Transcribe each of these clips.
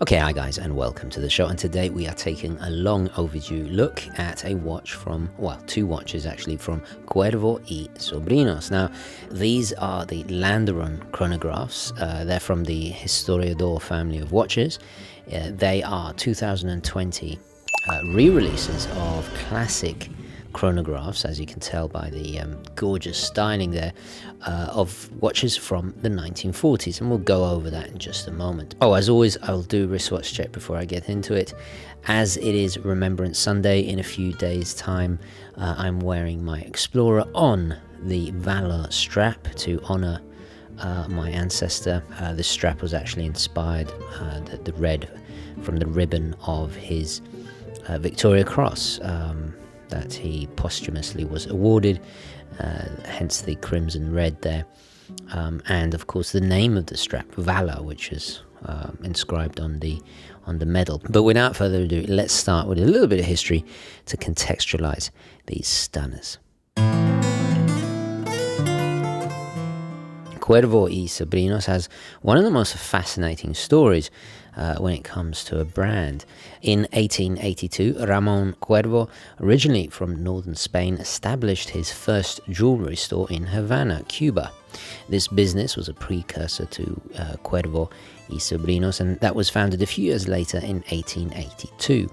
Okay, hi guys, and welcome to the show. And today we are taking a long overdue look at a watch from, well, two watches actually, from Cuervo y Sobrinos. Now, these are the Landeron Chronographs. They're from the Historiador family of watches. They are 2020 re-releases of classic chronographs, as you can tell by the gorgeous styling there, of watches from the 1940s, and we'll go over that in just a moment. Oh, as always, I'll do a wristwatch check before I get into it. As it is Remembrance Sunday in a few days' time, I'm wearing my Explorer on the Valor strap to honor my ancestor. This strap was actually inspired, the red, from the ribbon of his Victoria Cross that he posthumously was awarded, hence the crimson red there, and of course the name of the strap, Valor, which is inscribed on the medal. But without further ado, let's start with a little bit of history to contextualize these stunners. Cuervo y Sobrinos has one of the most fascinating stories when it comes to a brand. In 1882, Ramon Cuervo, originally from northern Spain, established his first jewelry store in Havana, Cuba. This business was a precursor to Cuervo y Sobrinos, and that was founded a few years later in 1882.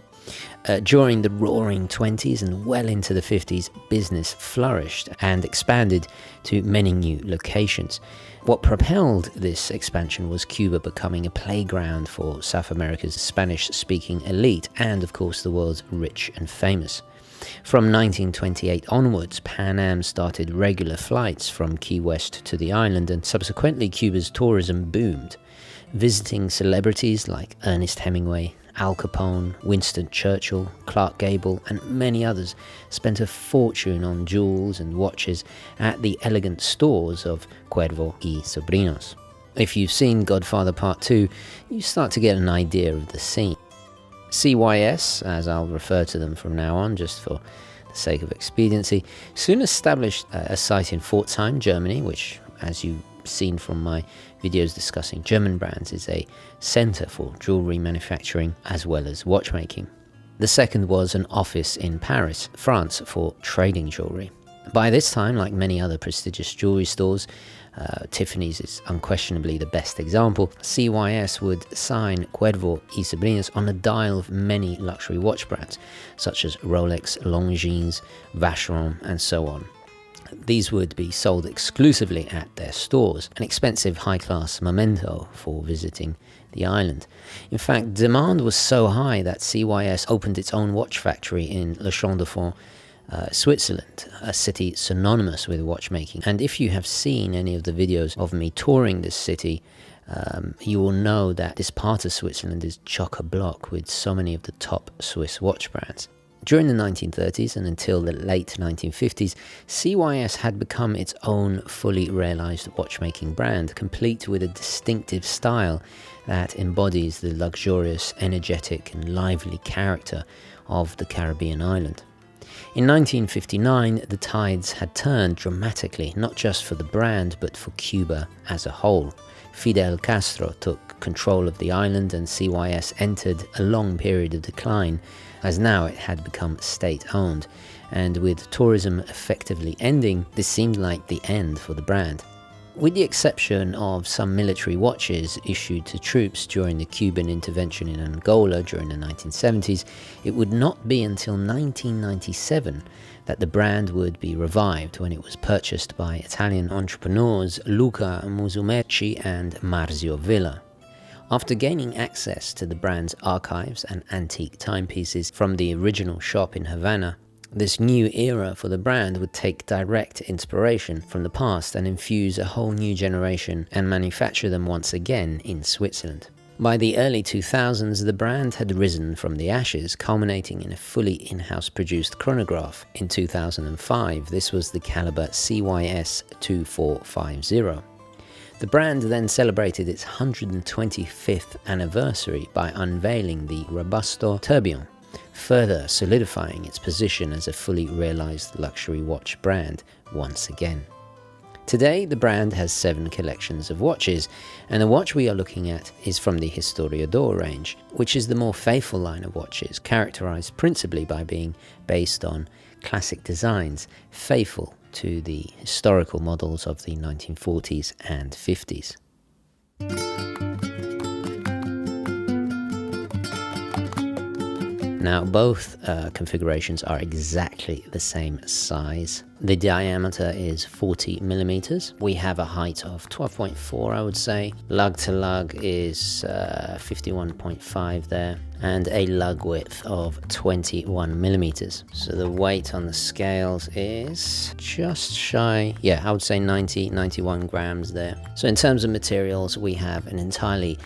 During the roaring 20s and well into the 50s, business flourished and expanded to many new locations. What propelled this expansion was Cuba becoming a playground for South America's Spanish-speaking elite and, of course, the world's rich and famous. From 1928 onwards, Pan Am started regular flights from Key West to the island, and subsequently Cuba's tourism boomed. Visiting celebrities like Ernest Hemingway, Al Capone, Winston Churchill, Clark Gable, and many others spent a fortune on jewels and watches at the elegant stores of Cuervo y Sobrinos. If you've seen Godfather Part 2, you start to get an idea of the scene. CYS, as I'll refer to them from now on, just for the sake of expediency, soon established a site in Pforzheim, Germany, which, as you've seen from my videos discussing German brands, is a center for jewelry manufacturing as well as watchmaking. The second was an office in Paris, France, for trading jewelry. By this time, like many other prestigious jewelry stores, Tiffany's is unquestionably the best example, CYS would sign Cuervo y Sobrinos on a dial of many luxury watch brands, such as Rolex, Longines, Vacheron, and so on. These would be sold exclusively at their stores, an expensive high-class memento for visiting the island. In fact, demand was so high that CYS opened its own watch factory in Le Champ de Fonds, Switzerland, a city synonymous with watchmaking. And if you have seen any of the videos of me touring this city, you will know that this part of Switzerland is chock-a-block with so many of the top Swiss watch brands. During the 1930s and until the late 1950s, CYS had become its own fully realized watchmaking brand, complete with a distinctive style that embodies the luxurious, energetic, and lively character of the Caribbean island. In 1959, the tides had turned dramatically, not just for the brand, but for Cuba as a whole. Fidel Castro took control of the island, and CYS entered a long period of decline, as now it had become state-owned, and with tourism effectively ending, this seemed like the end for the brand. With the exception of some military watches issued to troops during the Cuban intervention in Angola during the 1970s, it would not be until 1997 that the brand would be revived when it was purchased by Italian entrepreneurs Luca Musumeci and Marzio Villa. After gaining access to the brand's archives and antique timepieces from the original shop in Havana, this new era for the brand would take direct inspiration from the past and infuse a whole new generation and manufacture them once again in Switzerland. By the early 2000s, the brand had risen from the ashes, culminating in a fully in-house produced chronograph. In 2005, this was the caliber CYS 2450. The brand then celebrated its 125th anniversary by unveiling the Robusto Tourbillon, further solidifying its position as a fully realized luxury watch brand once again. Today, the brand has 7 collections of watches, and the watch we are looking at is from the Historiador range, which is the more faithful line of watches, characterized principally by being based on classic designs, faithful to the historical models of the 1940s and 50s. Now, both configurations are exactly the same size. The diameter is 40 millimeters. We have a height of 12.4, I would say. Lug to lug is 51.5 there, and a lug width of 21 millimeters. So the weight on the scales is just shy, I would say 91 grams there. So in terms of materials, we have an entirely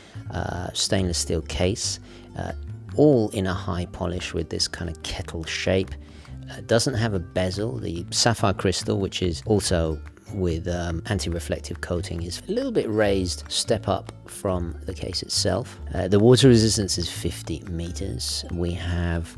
stainless steel case, all in a high polish with this kind of kettle shape. Doesn't have a bezel. The sapphire crystal, which is also with anti-reflective coating, is a little bit raised, step up from the case itself. The water resistance is 50 meters. We have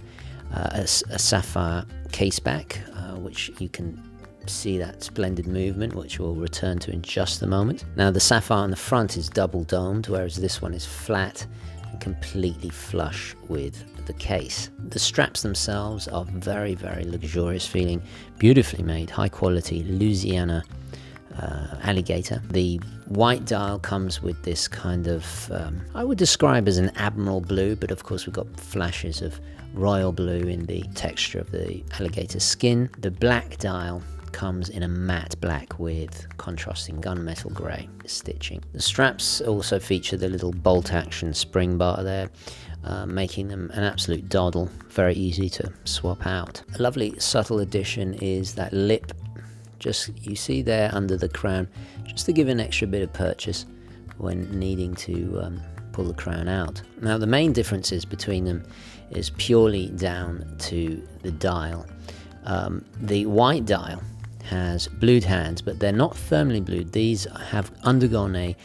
a sapphire case back, which you can see that splendid movement, which we'll return to in just a moment. Now, the sapphire on the front is double domed, whereas this one is flat and completely flush with the case. The straps themselves are very, very luxurious feeling, beautifully made, high quality Louisiana alligator. The white dial comes with this kind of, I would describe as an admiral blue, but of course we've got flashes of royal blue in the texture of the alligator skin. The black dial comes in a matte black with contrasting gunmetal grey stitching. The straps also feature the little bolt action spring bar there, making them an absolute doddle, very easy to swap out. A lovely subtle addition is that lip, just you see there under the crown, just to give an extra bit of purchase when needing to pull the crown out. Now, the main differences between them is purely down to the dial. The white dial has blued hands, but they're not thermally blued. These have undergone a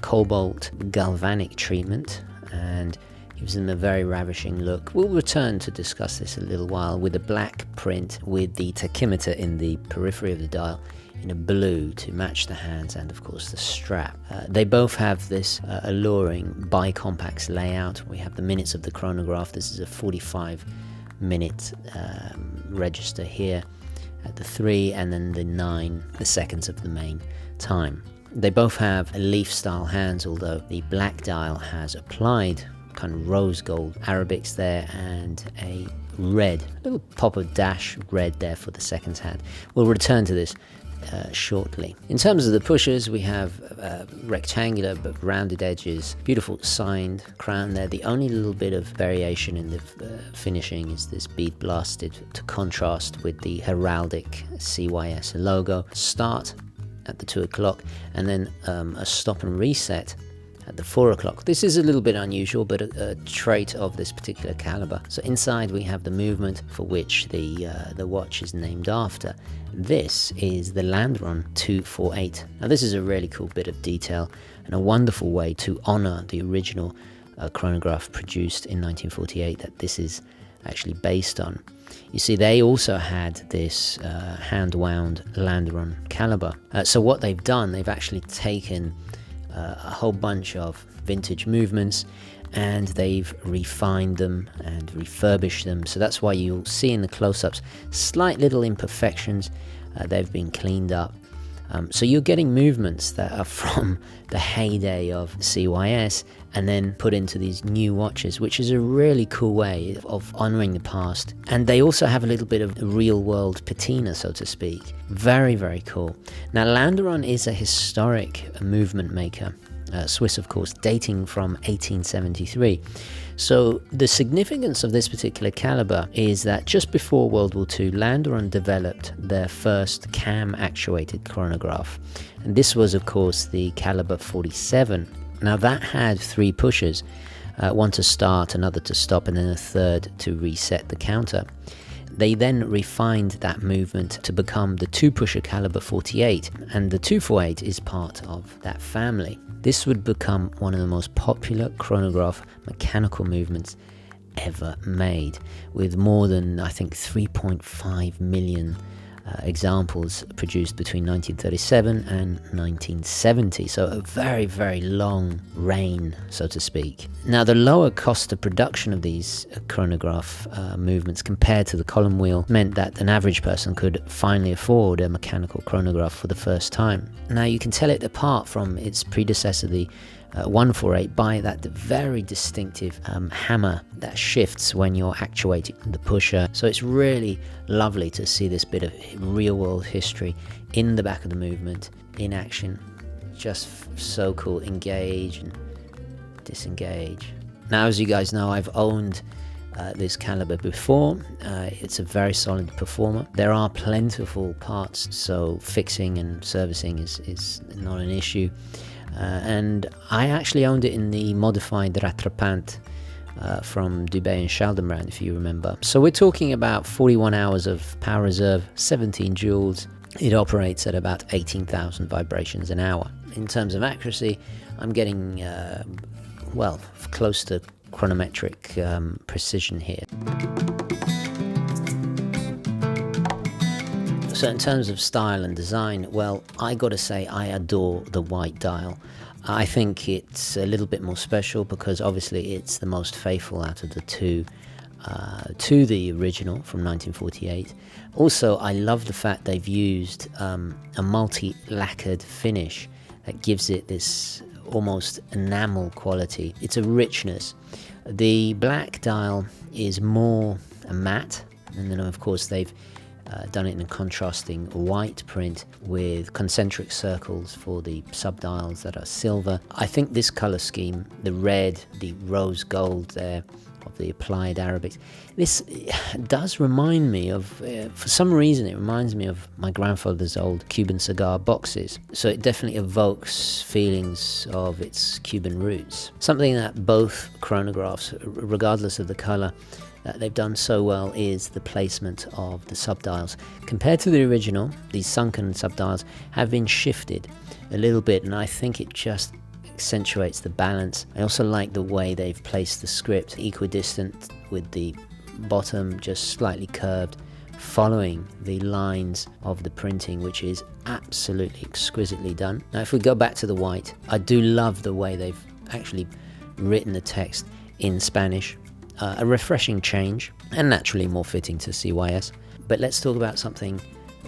cobalt galvanic treatment and gives them a very ravishing look. We'll return to discuss this in a little while, with a black print with the tachymeter in the periphery of the dial in a blue to match the hands and of course the strap. They both have this alluring bicompax layout. We have the minutes of the chronograph. This is a 45 minute register here at the 3, and then the 9, the seconds of the main time. They both have leaf style hands, although the black dial has applied kind of rose gold Arabics there and a red, a little pop of dash red there for the seconds hand. We'll return to this shortly. In terms of the pushers, we have rectangular but rounded edges, beautiful signed crown there. The only little bit of variation in the finishing is this bead blasted to contrast with the heraldic CYS logo. Start at the 2 o'clock and then a stop and reset at the 4 o'clock. This is a little bit unusual, but a trait of this particular caliber. So inside we have the movement for which the watch is named after. This is the Landeron 248. Now this is a really cool bit of detail and a wonderful way to honor the original chronograph produced in 1948 that this is actually based on. You see, they also had this hand-wound Landeron caliber. So what they've done, they've actually taken a whole bunch of vintage movements and they've refined them and refurbished them. So that's why you'll see in the close-ups slight little imperfections. They've been cleaned up. So you're getting movements that are from the heyday of CYS and then put into these new watches, which is a really cool way of honoring the past. And they also have a little bit of real-world patina, so to speak. Very, very cool. Now, Landeron is a historic movement maker, Swiss, of course, dating from 1873. So the significance of this particular caliber is that just before World War II, Landeron developed their first cam-actuated chronograph. And this was, of course, the caliber 47. Now that had 3 pushers, one to start, another to stop, and then a third to reset the counter. They then refined that movement to become the 2-pusher caliber 48, and the 248 is part of that family. This would become one of the most popular chronograph mechanical movements ever made, with more than, I think, 3.5 million examples produced between 1937 and 1970, so a very, very long reign, so to speak. Now, the lower cost of production of these chronograph movements compared to the column wheel meant that an average person could finally afford a mechanical chronograph for the first time. Now, you can tell it apart from its predecessor, the 148, by that very distinctive hammer that shifts when you're actuating the pusher. So it's really lovely to see this bit of real-world history in the back of the movement, in action. Just so cool. Engage and disengage. Now, as you guys know, I've owned this caliber before. It's a very solid performer. There are plentiful parts, so fixing and servicing is not an issue. And I actually owned it in the modified Rattrapante from Dubé and Schaldenbrand, if you remember. So we're talking about 41 hours of power reserve, 17 joules. It operates at about 18,000 vibrations an hour. In terms of accuracy, I'm getting, close to chronometric precision here. So in terms of style and design, well, I gotta say I adore the white dial. I think it's a little bit more special because obviously it's the most faithful out of the two to the original from 1948. Also, I love the fact they've used a multi-lacquered finish that gives it this almost enamel quality. It's a richness. The black dial is more a matte, and then of course they've done it in a contrasting white print with concentric circles for the subdials that are silver. I think this color scheme, the red, the rose gold there of the applied Arabics, this does remind me of, for some reason it reminds me of my grandfather's old Cuban cigar boxes. So it definitely evokes feelings of its Cuban roots. Something that both chronographs, regardless of the color, that they've done so well is the placement of the subdials. Compared to the original, these sunken subdials have been shifted a little bit, and I think it just accentuates the balance. I also like the way they've placed the script equidistant with the bottom just slightly curved, following the lines of the printing, which is absolutely exquisitely done. Now, if we go back to the white, I do love the way they've actually written the text in Spanish. A refreshing change, and naturally more fitting to CYS. But let's talk about something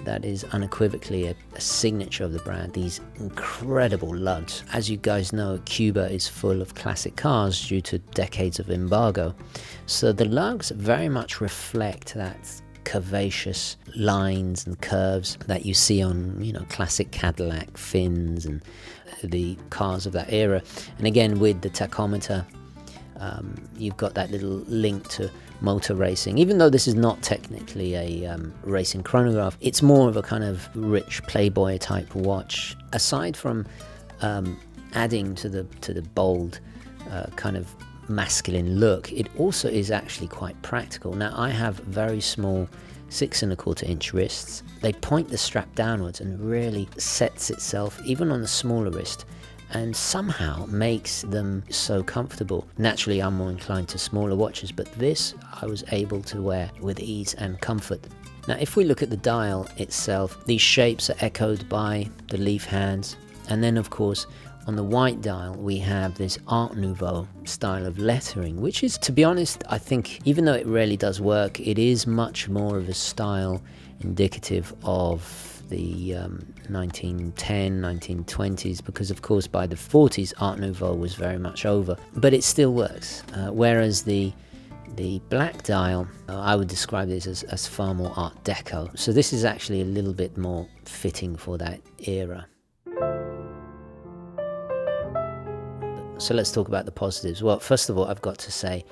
that is unequivocally a signature of the brand, these incredible lugs. As you guys know, Cuba is full of classic cars due to decades of embargo. So the lugs very much reflect that curvaceous lines and curves that you see on, classic Cadillac fins and the cars of that era. And again, with the tachometer, you've got that little link to motor racing. Even though this is not technically a racing chronograph, it's more of a kind of rich Playboy type watch. Aside from adding to the bold kind of masculine look, it also is actually quite practical. Now, I have very small 6 1/4 inch wrists. They point the strap downwards and really sets itself even on the smaller wrist, and somehow makes them so comfortable. Naturally, I'm more inclined to smaller watches, but this I was able to wear with ease and comfort. Now, if we look at the dial itself, these shapes are echoed by the leaf hands. And then, of course, on the white dial, we have this Art Nouveau style of lettering, which is, to be honest, I think, even though it rarely does work, it is much more of a style indicative of the 1910, 1920s, because of course by the 40s Art Nouveau was very much over, but it still works. Whereas the black dial, I would describe this as far more Art Deco. So this is actually a little bit more fitting for that era. So let's talk about the positives. Well, first of all, I've got to say,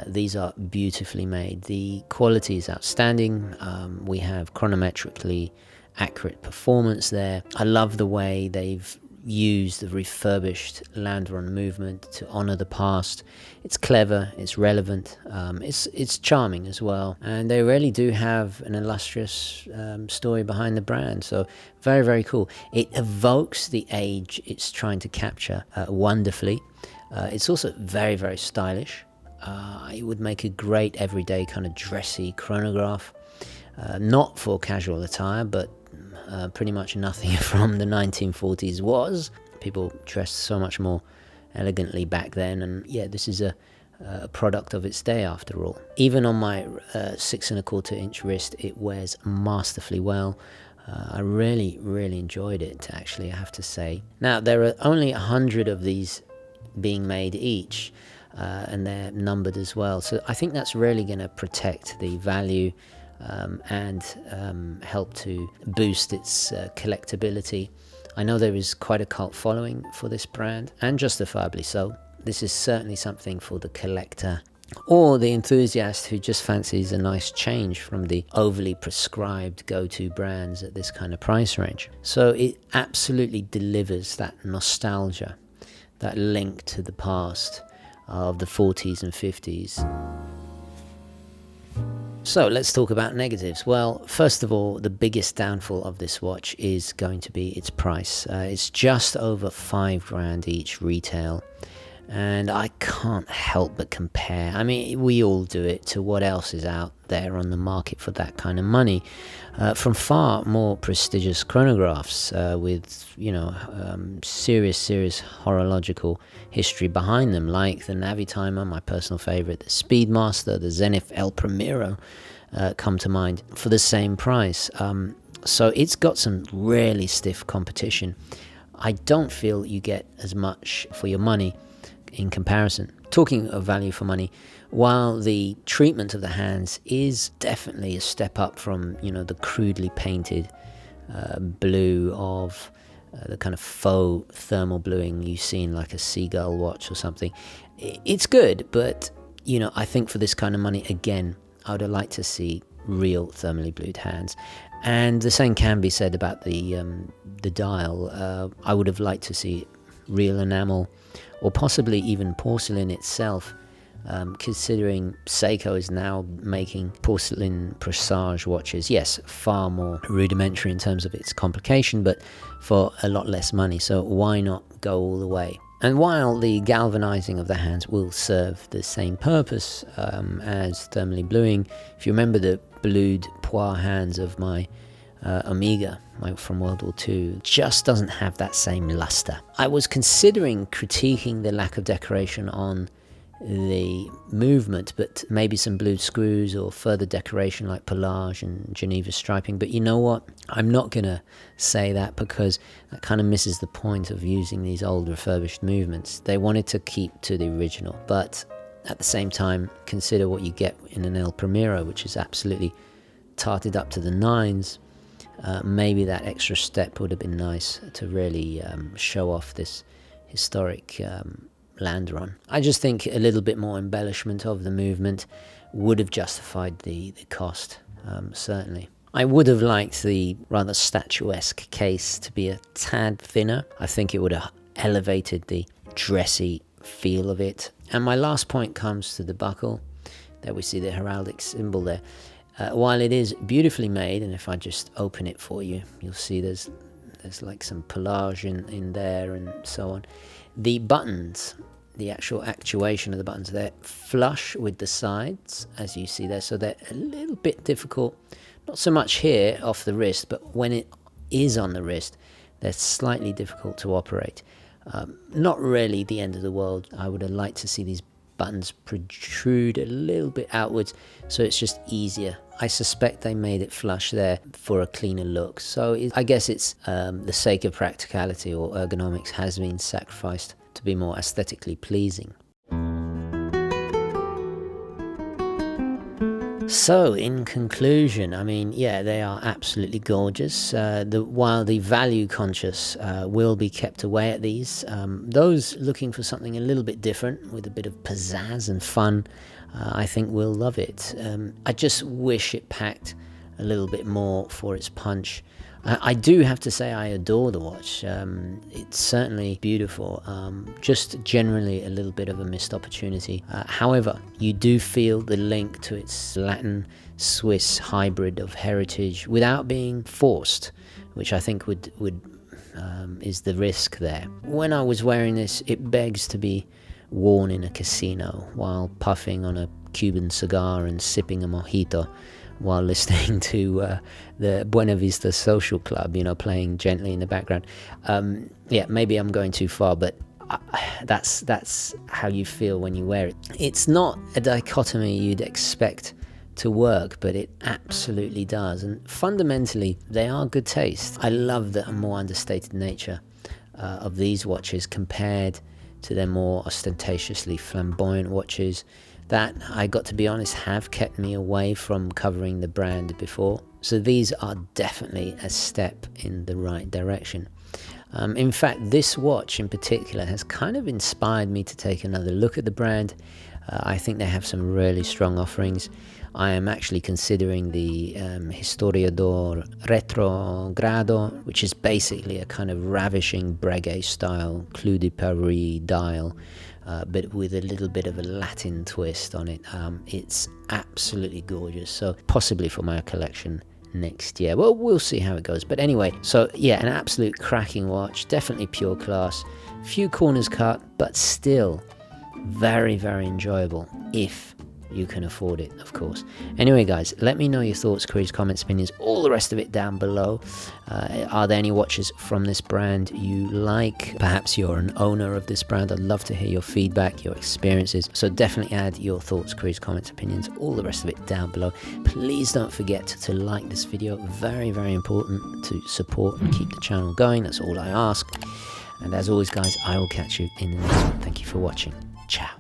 these are beautifully made. The quality is outstanding. We have chronometrically accurate performance there. I love the way they've used the refurbished Landeron movement to honor the past. It's clever, it's relevant, it's charming as well, and they really do have an illustrious story behind the brand. So very, very cool. It evokes the age it's trying to capture wonderfully. It's also very, very stylish. It would make a great everyday kind of dressy chronograph. not for casual attire, but pretty much nothing from the 1940s was. People dressed so much more elegantly back then, and yeah, this is a product of its day after all. Even on my 6¼ inch wrist, it wears masterfully well. I really enjoyed it, actually, I have to say. Now, there are only 100 of these being made each, and they're numbered as well, so I think that's really going to protect the value and help to boost its collectability. I know there is quite a cult following for this brand, and justifiably so. This is certainly something for the collector or the enthusiast who just fancies a nice change from the overly prescribed go-to brands at this kind of price range. So it absolutely delivers that nostalgia, that link to the past of the 40s and 50s. So let's talk about negatives. Well, first of all, the biggest downfall of this watch is going to be its price. It's just over $5,000 each retail. And I can't help but compare. I mean, we all do it, to what else is out there on the market for that kind of money. From far more prestigious chronographs with, serious horological history behind them, like the Navitimer, my personal favorite, the Speedmaster, the Zenith El Primero come to mind for the same price. So it's got some really stiff competition. I don't feel you get as much for your money in comparison. Talking of value for money, while the treatment of the hands is definitely a step up from, the crudely painted blue of the kind of faux thermal bluing you see in like a Seagull watch or something, it's good, but, I think for this kind of money, again, I would have liked to see real thermally blued hands. And the same can be said about the dial. I would have liked to see real enamel, or possibly even porcelain itself, considering Seiko is now making porcelain presage watches. Yes, far more rudimentary in terms of its complication, but for a lot less money, so why not go all the way? And while the galvanizing of the hands will serve the same purpose as thermally bluing, if you remember the blued poire hands of my Omega from World War II, just doesn't have that same luster. I was considering critiquing the lack of decoration on the movement, but maybe some blued screws or further decoration like pelage and Geneva striping, but you know what? I'm not gonna say that, because that kind of misses the point of using these old refurbished movements. They wanted to keep to the original, but at the same time, consider what you get in an El Primero, which is absolutely tarted up to the nines. Maybe that extra step would have been nice to really show off this historic Landeron. I just think a little bit more embellishment of the movement would have justified the cost, certainly. I would have liked the rather statuesque case to be a tad thinner. I think it would have elevated the dressy feel of it. And my last point comes to the buckle. There we see the heraldic symbol there. While it is beautifully made, and if I just open it for you, you'll see there's like some pelage in there and so on. The buttons, the actual actuation of the buttons, they're flush with the sides, as you see there, so they're a little bit difficult, not so much here off the wrist, but when it is on the wrist, they're slightly difficult to operate. Not really the end of the world. I would have liked to see these buttons protrude a little bit outwards, so it's just easier. I suspect they made it flush there for a cleaner look, so I guess it's the sake of practicality or ergonomics has been sacrificed to be more aesthetically pleasing. So, in conclusion, I mean, yeah, they are absolutely gorgeous. While the value conscious will be kept away at these, those looking for something a little bit different with a bit of pizzazz and fun, I think will love it. I just wish it packed a little bit more for its punch. I do have to say I adore the watch. It's certainly beautiful, just generally a little bit of a missed opportunity. However, you do feel the link to its Latin-Swiss hybrid of heritage without being forced, which I think would is the risk there. When I was wearing this, it begs to be worn in a casino while puffing on a Cuban cigar and sipping a mojito while listening to the Buena Vista Social Club, you know, playing gently in the background. Yeah, maybe I'm going too far, but that's how you feel when you wear it. It's not a dichotomy you'd expect to work, but it absolutely does. And fundamentally, they are good taste. I love the more understated nature of these watches compared to their more ostentatiously flamboyant watches that, I got to be honest, have kept me away from covering the brand before. So these are definitely a step in the right direction. In fact, this watch in particular has kind of inspired me to take another look at the brand. I think they have some really strong offerings. I am actually considering the Historiador Retrogrado, which is basically a kind of ravishing Breguet style Clou de Paris dial, but with a little bit of a Latin twist on it. It's absolutely gorgeous, so possibly for my collection next year. Well, we'll see how it goes. But anyway, so yeah, an absolute cracking watch, definitely pure class, few corners cut, but still very, very enjoyable if you can afford it, of course. Anyway, guys, let me know your thoughts, queries, comments, opinions, all the rest of it down below. Are there any watches from this brand you like? Perhaps you're an owner of this brand. I'd love to hear your feedback, your experiences. So definitely add your thoughts, queries, comments, opinions, all the rest of it down below. Please don't forget to like this video. Very, very important to support and keep the channel going. That's all I ask. And as always, guys, I will catch you in the next one. Thank you for watching. Ciao.